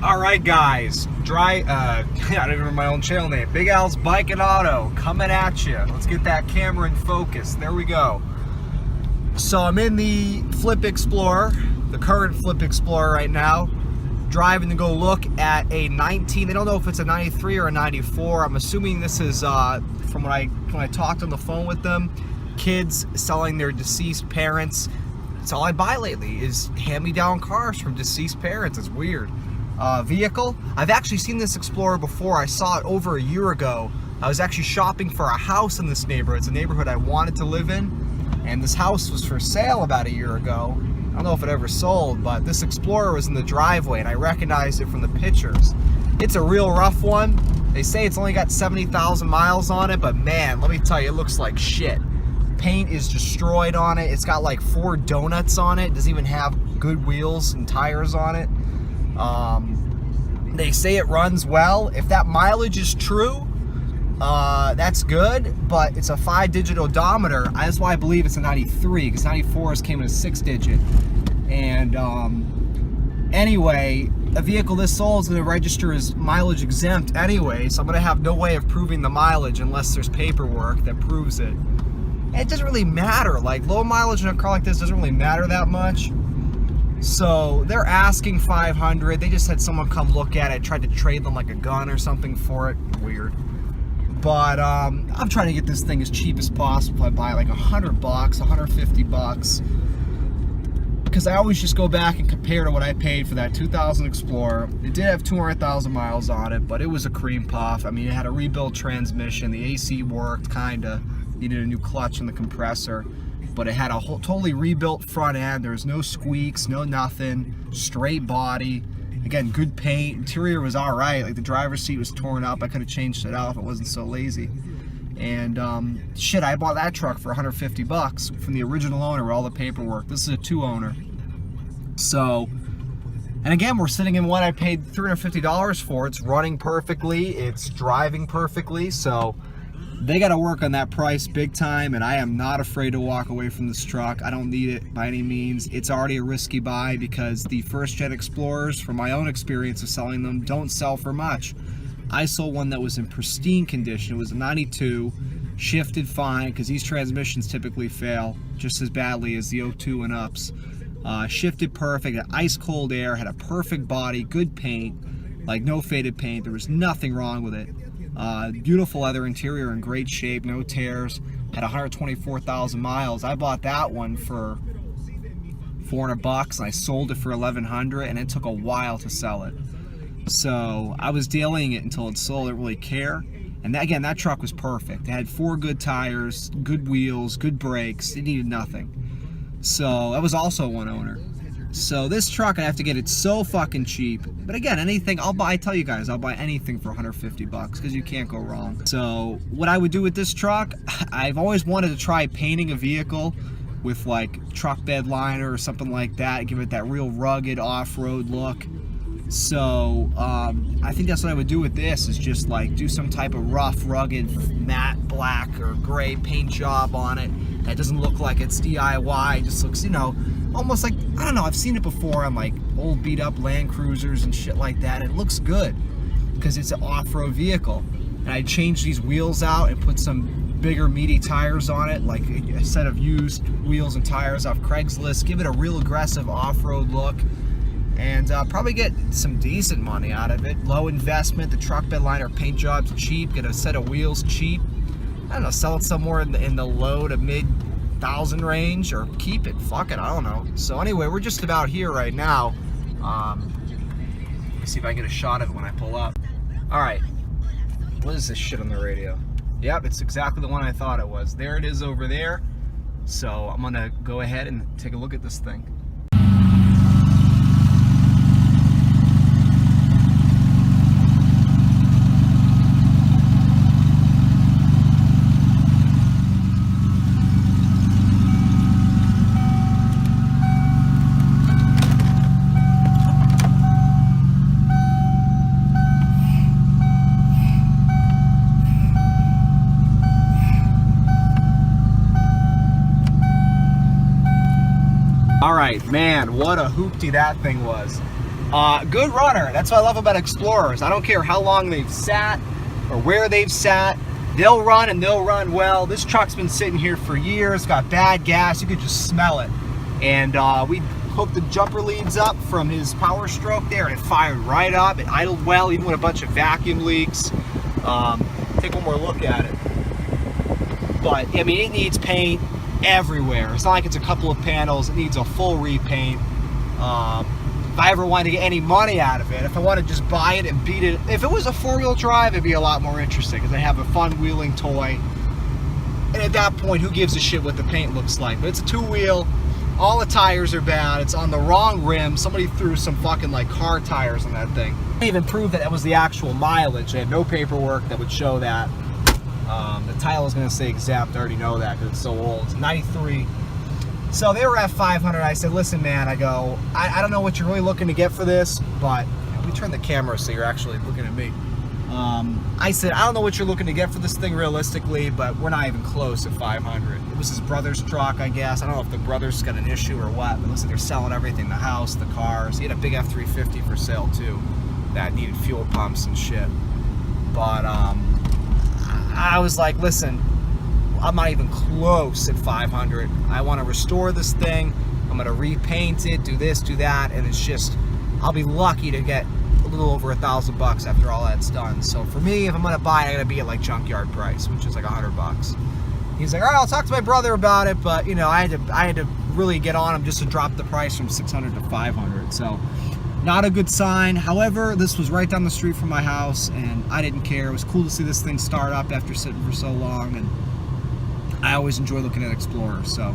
Alright guys, I don't even remember my own channel name. Big Al's Bike and Auto coming at you. Let's get that camera in focus. There we go. So I'm in the Flip Explorer, the current Flip Explorer right now, driving to go look at a 19, I don't know if it's a 93 or a 94. I'm assuming this is, from when I talked on the phone with them, kids selling their deceased parents. That's all I buy lately is hand-me-down cars from deceased parents. It's weird. Vehicle. I've actually seen this Explorer before. I saw it over a year ago. I was actually shopping for a house in this neighborhood. It's a neighborhood I wanted to live in, and this house was for sale about a year ago. I don't know if it ever sold, but this Explorer was in the driveway, and I recognized it from the pictures. It's a real rough one. They say it's only got 70,000 miles on it, but man, let me tell you, it looks like shit. Paint is destroyed on it. It's got like 4 donuts on it. It doesn't even have good wheels and tires on it. They say it runs well. If that mileage is true, that's good, but it's a 5-digit odometer. That's why I believe it's a 93, because 94s came in a 6-digit. And anyway, a vehicle this old is going to register as mileage exempt anyway, so I'm going to have no way of proving the mileage unless there's paperwork that proves it. And it doesn't really matter. Like, low mileage in a car like this doesn't really matter that much. So they're asking $500. They just had someone come look at it, tried to trade them like a gun or something for it. Weird. But I'm trying to get this thing as cheap as possible. I buy like $100, $150, because I always just go back and compare to what I paid for that 2000 Explorer. It did have 200,000 miles on it, but it was a cream puff. I mean, it had a rebuilt transmission. The AC worked, kinda. Needed a new clutch in the compressor. But it had a totally rebuilt front end. There was no squeaks, no nothing, straight body. Again, good paint. Interior was all right. Like, the driver's seat was torn up. I could have changed it out if it wasn't so lazy. And shit, I bought that truck for $150 from the original owner with all the paperwork. This is a 2-owner. So, and again, we're sitting in what I paid $350 for. It's running perfectly. It's driving perfectly. So they got to work on that price big time, and I am not afraid to walk away from this truck. I don't need it by any means. It's already a risky buy because the first-gen Explorers, from my own experience of selling them, don't sell for much. I sold one that was in pristine condition. It was a 92, shifted fine, because these transmissions typically fail just as badly as the 02 and ups. Shifted perfect, had ice cold air, had a perfect body, good paint, like no faded paint. There was nothing wrong with it. Beautiful leather interior, in great shape, no tears. Had 124,000 miles. I bought that one for $400 and I sold it for $1,100, and it took a while to sell it. So I was dealing it until it sold. I didn't really care. And that, again, that truck was perfect. It had 4 good tires, good wheels, good brakes. It needed nothing. So that was also one owner. So this truck, I have to get it so fucking cheap. But again, anything, I tell you guys, I'll buy anything for $150 because you can't go wrong. So what I would do with this truck, I've always wanted to try painting a vehicle with like truck bed liner or something like that, give it that real rugged off-road look. So I think that's what I would do with this, is just like do some type of rough, rugged, matte black or gray paint job on it. That doesn't look like it's DIY, it just looks, you know, almost like, I don't know, I've seen it before on like old beat up Land Cruisers and shit like that. It looks good because it's an off-road vehicle. And I changed these wheels out and put some bigger meaty tires on it, like a set of used wheels and tires off Craigslist, give it a real aggressive off-road look, and probably get some decent money out of it. Low investment, the truck bed liner paint job's cheap, get a set of wheels cheap. I don't know, sell it somewhere in the low to mid $1,000 range, or keep it, fuck it, I don't know. So anyway, we're just about here right now. Let me see if I can get a shot of it when I pull up. Alright, what is this shit on the radio? Yep, it's exactly the one I thought it was. There it is over there. So I'm gonna go ahead and take a look at this thing. All right, man, what a hoopty that thing was. Good runner. That's what I love about Explorers. I don't care how long they've sat or where they've sat. They'll run and they'll run well. This truck's been sitting here for years, got bad gas. You could just smell it. And we hooked the jumper leads up from his Power Stroke there, and it fired right up. It idled well, even with a bunch of vacuum leaks. Take one more look at it. But, I mean, it needs paint everywhere. It's not like it's a couple of panels. It needs a full repaint. If I ever wanted to get any money out of it, if I wanted to just buy it and beat it, if it was a four-wheel drive, it'd be a lot more interesting because I have a fun wheeling toy. And at that point, who gives a shit what the paint looks like? But it's a two-wheel. All the tires are bad. It's on the wrong rim. Somebody threw some fucking like car tires on that thing. They even proved that was the actual mileage. They had no paperwork that would show that. The title is going to say exempt. I already know that because it's so old. It's 93. So they were at 500. I said, listen, man, I go, I don't know what you're really looking to get for this, but let me turn the camera so you're actually looking at me. I said, I don't know what you're looking to get for this thing realistically, but we're not even close at 500. It was his brother's truck, I guess. I don't know if the brother's got an issue or what, but listen, they're selling everything, the house, the cars. He had a big F-350 for sale too that needed fuel pumps and shit. But I was like, listen, I'm not even close at 500. I want to restore this thing. I'm going to repaint it, do this, do that, and it's just, I'll be lucky to get a little over $1,000 after all that's done. So for me, if I'm going to buy it, I got to be at like junkyard price, which is like $100. He's like, all right, I'll talk to my brother about it, but you know, I had to really get on him just to drop the price from 600 to 500. So not a good sign. However, this was right down the street from my house, and I didn't care. It was cool to see this thing start up after sitting for so long, and I always enjoy looking at Explorers. So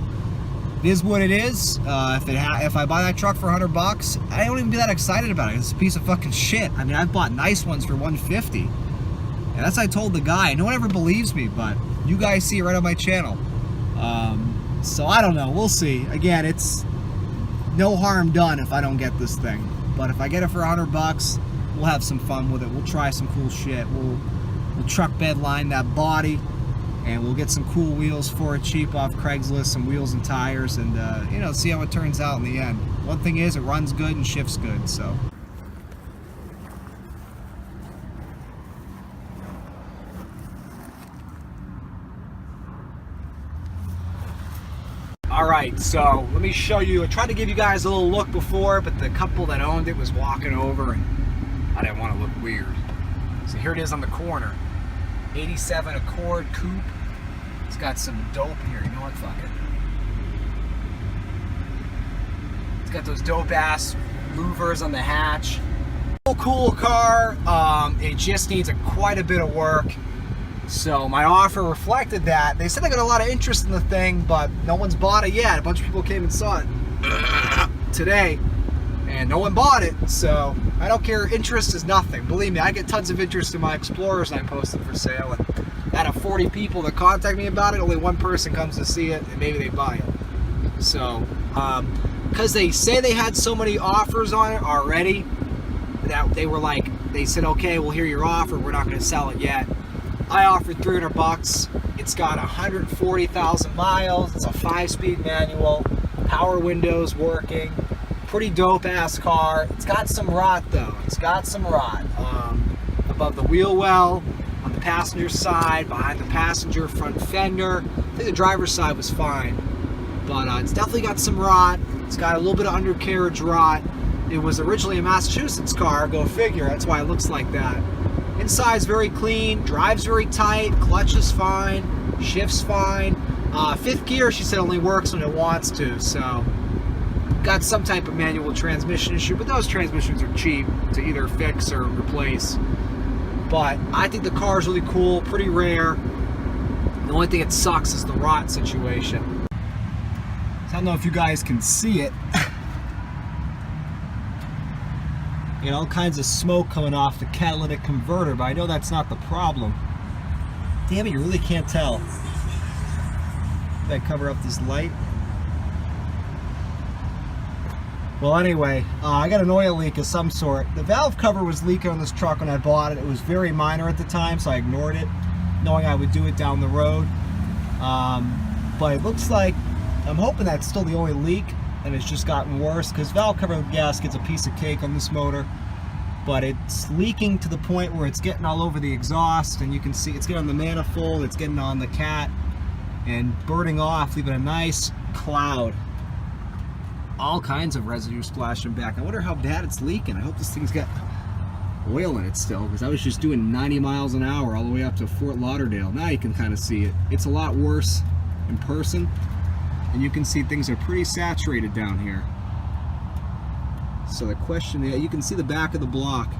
it is what it is. If I buy that truck for $100, I don't even be that excited about it. It's a piece of fucking shit. I mean, I've bought nice ones for $150, and that's what I told the guy. No one ever believes me, but you guys see it right on my channel. So I don't know. We'll see. Again, it's no harm done if I don't get this thing. But if I get it for $100, we'll have some fun with it. We'll try some cool shit. We'll truck bed line that body, and we'll get some cool wheels for it cheap off Craigslist, some wheels and tires, and you know, see how it turns out in the end. One thing is, it runs good and shifts good. So. Alright, so let me show you. I tried to give you guys a little look before, but the couple that owned it was walking over and I didn't want to look weird. So here it is on the corner. 87 Accord Coupe. It's got some dope here. You know what? Fuck it. It's got those dope ass louvers on the hatch. Cool car. It just needs quite a bit of work. So my offer reflected that. They said they got a lot of interest in the thing, but no one's bought it yet. A bunch of people came and saw it today, and no one bought it. So I don't care. Interest is nothing. Believe me, I get tons of interest in my Explorers I posted for sale. And out of 40 people that contact me about it, only one person comes to see it, and maybe they buy it. So, because they say they had so many offers on it already, that they were like, they said, okay, we'll hear your offer. We're not going to sell it yet. I offered $300. It's got 140,000 miles. It's a 5-speed manual. Power windows working. Pretty dope ass car. It's got some rot though. It's got some rot above the wheel well, on the passenger side, behind the passenger front fender. I think the driver's side was fine, but it's definitely got some rot. It's got a little bit of undercarriage rot. It was originally a Massachusetts car. Go figure. That's why it looks like that. Inside's very clean, drives very tight, clutch is fine, shifts fine. Fifth gear, she said, only works when it wants to, so got some type of manual transmission issue, but those transmissions are cheap to either fix or replace. But I think the car is really cool, pretty rare. The only thing that sucks is the rot situation. So I don't know if you guys can see it. You know, all kinds of smoke coming off the catalytic converter, but I know that's not the problem. Damn it, you really can't tell. Did I cover up this light? Well, anyway, I got an oil leak of some sort. The valve cover was leaking on this truck when I bought it. It was very minor at the time, so I ignored it, knowing I would do it down the road. But it looks like, I'm hoping that's still the only leak. and it's just gotten worse because valve cover gasket's a piece of cake on this motor, but it's leaking to the point where it's getting all over the exhaust, and you can see it's getting on the manifold, it's getting on the cat, and burning off, leaving a nice cloud. All kinds of residue splashing back. I wonder how bad it's leaking. I hope this thing's got oil in it still, because I was just doing 90 miles an hour all the way up to Fort Lauderdale. Now you can kind of see it. It's a lot worse in person, and you can see things are pretty saturated down here. So the question, you can see the back of the block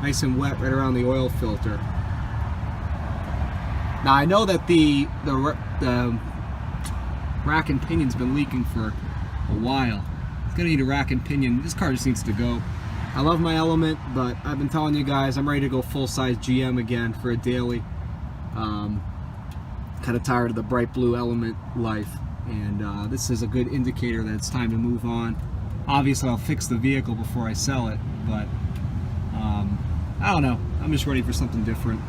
nice and wet right around the oil filter. Now I know that the rack and pinion's been leaking for a while. It's gonna need a rack and pinion. This car just needs to go. I love my Element, but I've been telling you guys I'm ready to go full-size GM again for a daily. Kind of tired of the bright blue Element life, and this is a good indicator that it's time to move on. Obviously I'll fix the vehicle before I sell it, but I don't know. I'm just ready for something different.